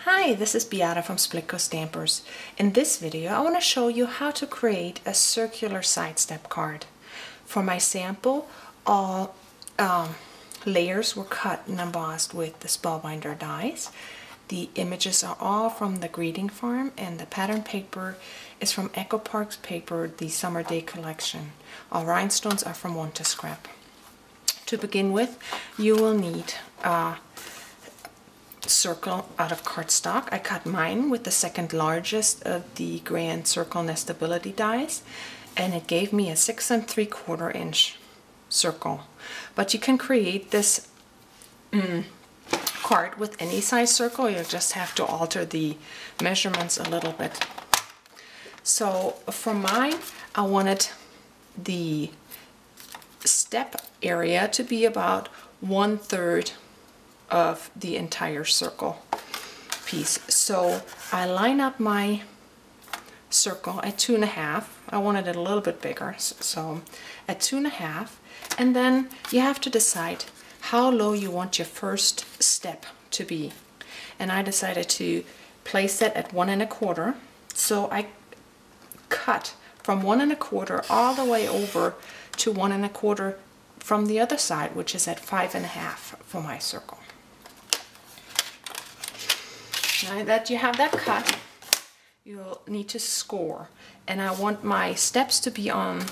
Hi, this is Beata from Splitco Stampers. In this video, I want to show you how to create a circular side step card. For my sample, all layers were cut and embossed with the Spellbinder dies. The images are all from the greeting farm, and the pattern paper is from Echo Park's paper, the Summer Day collection. All rhinestones are from Want to Scrap. To begin with, you will need circle out of cardstock. I cut mine with the second largest of the Grand Circle Nestability dies, and it gave me a 6 3/4 inch circle. But you can create this card with any size circle. You just have to alter the measurements a little bit. So for mine, I wanted the step area to be about 1/3 of the entire circle piece. So I line up my circle at 2.5. I wanted it a little bit bigger, so at 2.5, and then you have to decide how low you want your first step to be. And I decided to place it at 1 1/4. So I cut from 1 1/4 all the way over to 1 1/4 from the other side, which is at 5.5 for my circle. Now that you have that cut, you'll need to score. And I want my steps to be on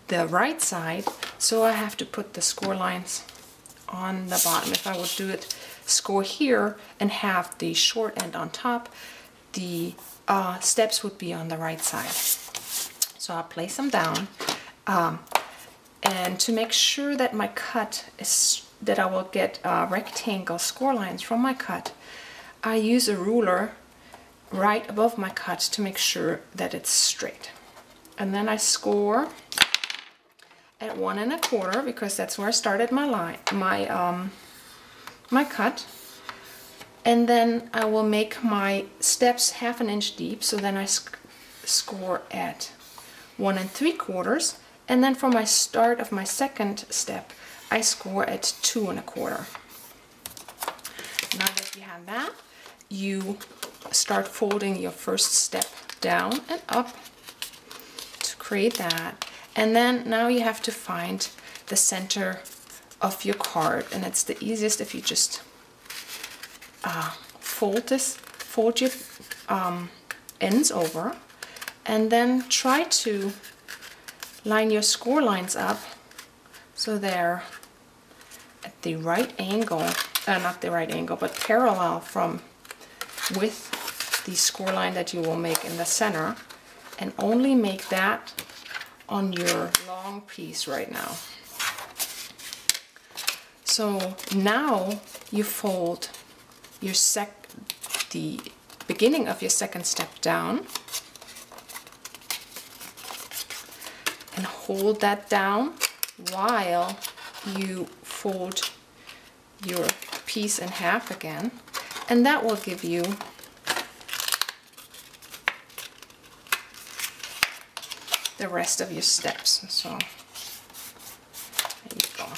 the right side, so I have to put the score lines on the bottom. If I would do it score here and have the short end on top, the steps would be on the right side. So I'll place them down. And to make sure that my cut is, that I will get rectangle score lines from my cut, I use a ruler right above my cut to make sure that it's straight. And then I score at 1 1/4 because that's where I started my line, my cut. And then I will make my steps 1/2 inch deep, so then I score at 1 3/4. And then for my start of my second step, I score at 2 1/4. Now that you have that, you start folding your first step down and up to create that. And then now you have to find the center of your card, and it's the easiest if you just fold your ends over, and then try to line your score lines up so they're at the right angle, not the right angle, but parallel from with the score line that you will make in the center, and only make that on your long piece right now. So now you fold your the beginning of your second step down and hold that down while you fold your piece in half again, and that will give you the rest of your steps. So there you go.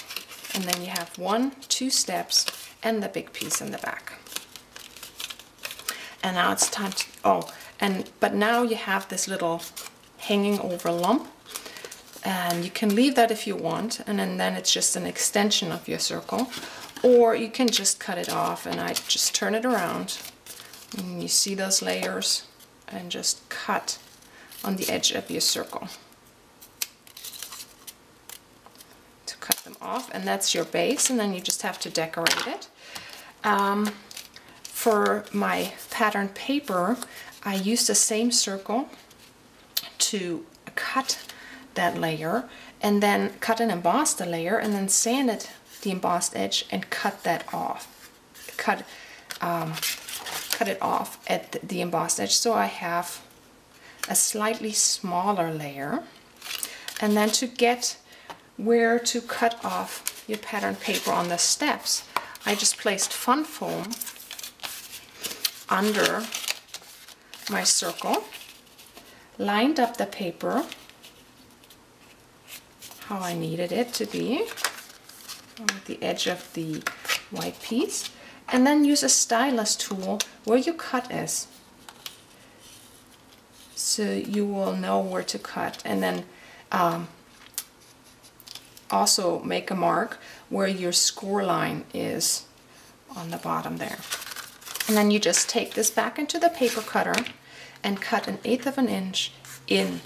And then you have 1, 2 steps and the big piece in the back. And now it's time to, but now you have this little hanging over lump, and you can leave that if you want, and then it's just an extension of your circle, or you can just cut it off. And I just turn it around, and you see those layers, and just cut on the edge of your circle to cut them off, and that's your base, and then you just have to decorate it. For my pattern paper, I used the same circle to cut that layer, and then cut and emboss the layer, and then sanded the embossed edge and cut that off. Cut it off at the embossed edge, so I have a slightly smaller layer. And then to get where to cut off your pattern paper on the steps, I just placed fun foam under my circle, lined up the paper how I needed it to be on the edge of the white piece, And then use a stylus tool where your cut is. So you will know where to cut. And then also make a mark where your score line is on the bottom there. And then you just take this back into the paper cutter and cut 1/8 of an inch in.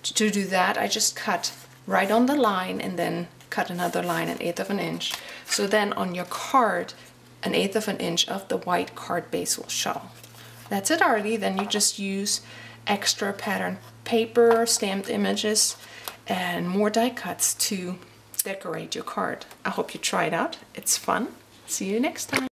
To do that, I just cut right on the line and then cut another line 1/8 of an inch. So then on your card, 1/8 of an inch of the white card base will show. That's it already. Then you just use extra pattern paper, stamped images, and more die cuts to decorate your card. I hope you try it out. It's fun. See you next time.